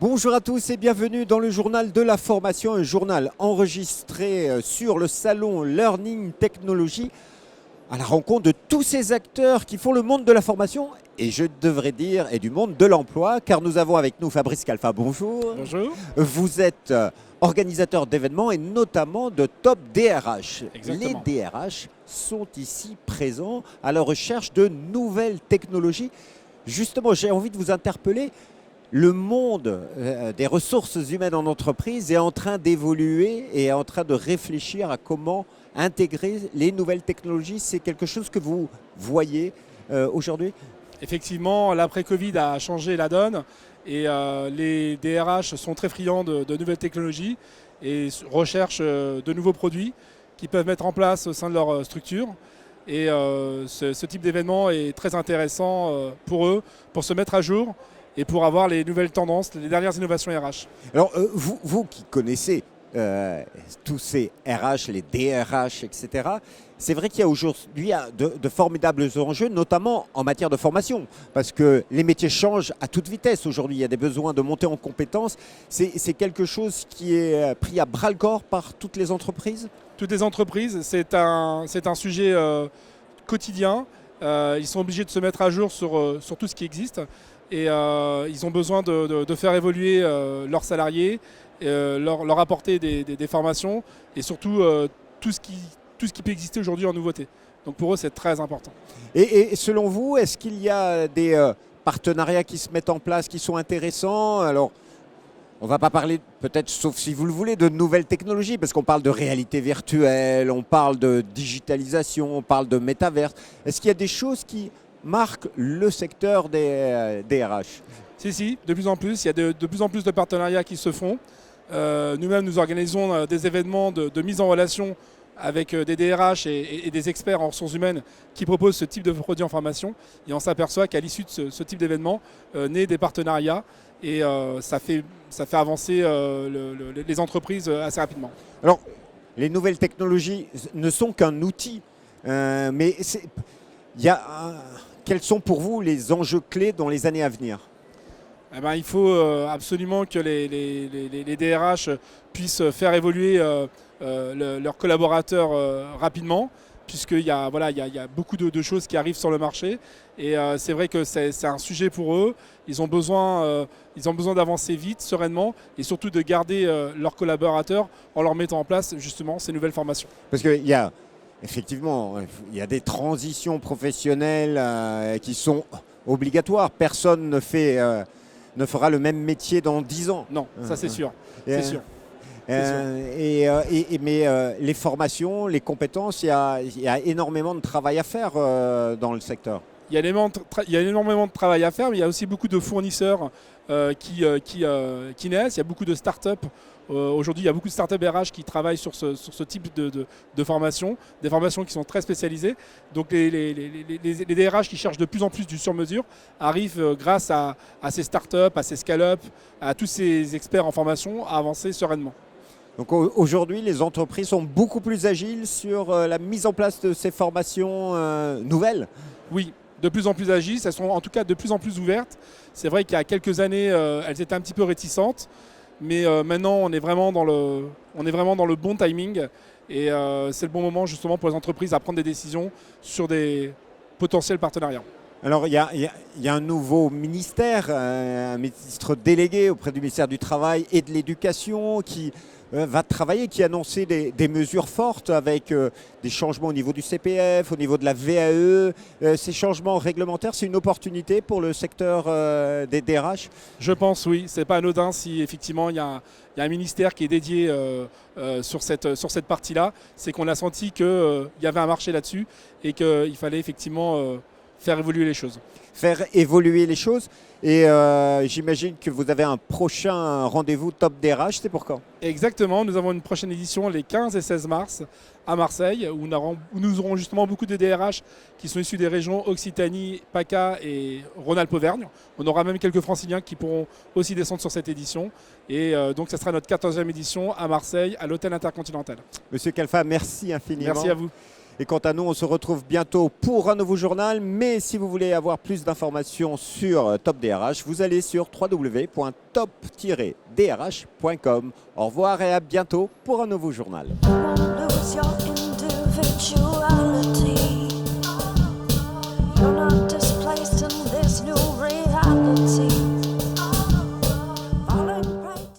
Bonjour à tous et bienvenue dans le journal de la formation, un journal enregistré sur le salon Learning Technology à la rencontre de tous ces acteurs qui font le monde de la formation et je devrais dire et du monde de l'emploi car nous avons avec nous Fabrice Calfa, bonjour. Bonjour. Vous êtes organisateur d'événements et notamment de Top DRH. Exactement. Les DRH sont ici présents à la recherche de nouvelles technologies. Justement, j'ai envie de vous interpeller. Le monde des ressources humaines en entreprise est en train d'évoluer et est en train de réfléchir à comment intégrer les nouvelles technologies. C'est quelque chose que vous voyez aujourd'hui ? Effectivement, l'après-Covid a changé la donne et les DRH sont très friands de nouvelles technologies et recherchent de nouveaux produits qu'ils peuvent mettre en place au sein de leur structure. Et ce type d'événement est très intéressant pour eux, pour se mettre à jour et pour avoir les nouvelles tendances, les dernières innovations RH. Alors, vous qui connaissez tous ces RH, les DRH, etc., c'est vrai qu'il y a aujourd'hui de formidables enjeux, notamment en matière de formation, parce que les métiers changent à toute vitesse aujourd'hui. Il y a des besoins de monter en compétences. C'est quelque chose qui est pris à bras-le-corps par toutes les entreprises ? Toutes les entreprises, c'est un sujet quotidien. Ils sont obligés de se mettre à jour sur tout ce qui existe. Et ils ont besoin de faire évoluer leurs salariés, leur apporter des formations et surtout tout ce qui peut exister aujourd'hui en nouveauté. Donc pour eux, c'est très important. Et selon vous, est-ce qu'il y a des partenariats qui se mettent en place, qui sont intéressants ? Alors, on ne va pas parler, peut-être, sauf si vous le voulez, de nouvelles technologies, parce qu'on parle de réalité virtuelle, on parle de digitalisation, on parle de métaverse. Est-ce qu'il y a des choses qui marque le secteur des RH? Si, de plus en plus. Il y a de plus en plus de partenariats qui se font. Nous-mêmes, nous organisons des événements de mise en relation avec des DRH et des experts en ressources humaines qui proposent ce type de produits en formation. Et on s'aperçoit qu'à l'issue de ce type d'événement, naît des partenariats et ça fait avancer les entreprises assez rapidement. Alors, les nouvelles technologies ne sont qu'un outil, mais quels sont pour vous les enjeux clés dans les années à venir ? Il faut absolument que les DRH puissent faire évoluer leurs collaborateurs rapidement, puisqu'il y a beaucoup de choses qui arrivent sur le marché. Et c'est vrai que c'est un sujet pour eux. Ils ont besoin d'avancer vite, sereinement, et surtout de garder leurs collaborateurs en leur mettant en place justement ces nouvelles formations. Parce qu'il y a effectivement, il y a des transitions professionnelles qui sont obligatoires. Personne ne fera le même métier dans 10 ans. Non, ça c'est sûr. Mais les formations, les compétences, il y a énormément de travail à faire dans le secteur. Il y a énormément de travail à faire, mais il y a aussi beaucoup de fournisseurs qui naissent. Il y a beaucoup de startups. Aujourd'hui, il y a beaucoup de startups RH qui travaillent sur ce type de formation, des formations qui sont très spécialisées. Donc les DRH qui cherchent de plus en plus du sur-mesure arrivent grâce à ces startups, à ces scale-up, à tous ces experts en formation à avancer sereinement. Donc aujourd'hui, les entreprises sont beaucoup plus agiles sur la mise en place de ces formations nouvelles ? Oui, de plus en plus agiles, elles sont en tout cas de plus en plus ouvertes. C'est vrai qu'il y a quelques années, elles étaient un petit peu réticentes, mais maintenant on est vraiment dans le bon timing et c'est le bon moment justement pour les entreprises à prendre des décisions sur des potentiels partenariats. Alors il y a un nouveau ministère, un ministre délégué auprès du ministère du Travail et de l'Éducation qui va travailler, qui a annoncé des mesures fortes avec des changements au niveau du CPF, au niveau de la VAE. Ces changements réglementaires, c'est une opportunité pour le secteur des DRH ? Je pense, oui. Ce n'est pas anodin si effectivement il y a un ministère qui est dédié sur cette partie-là. C'est qu'on a senti qu'il y avait un marché là-dessus et qu'il fallait effectivement faire évoluer les choses. Faire évoluer les choses. Et j'imagine que vous avez un prochain rendez-vous Top DRH, c'est pour quand ? Exactement, nous avons une prochaine édition les 15 et 16 mars à Marseille où nous aurons justement beaucoup de DRH qui sont issus des régions Occitanie, PACA et Rhône-Alpes-Auvergne. On aura même quelques franciliens qui pourront aussi descendre sur cette édition. Et donc ça sera notre 14e édition à Marseille, à l'Hôtel Intercontinental. Monsieur Calfa, merci infiniment. Merci à vous. Et quant à nous, on se retrouve bientôt pour un nouveau journal. Mais si vous voulez avoir plus d'informations sur Top DRH, vous allez sur www.top-drh.com. Au revoir et à bientôt pour un nouveau journal. Won't lose your individual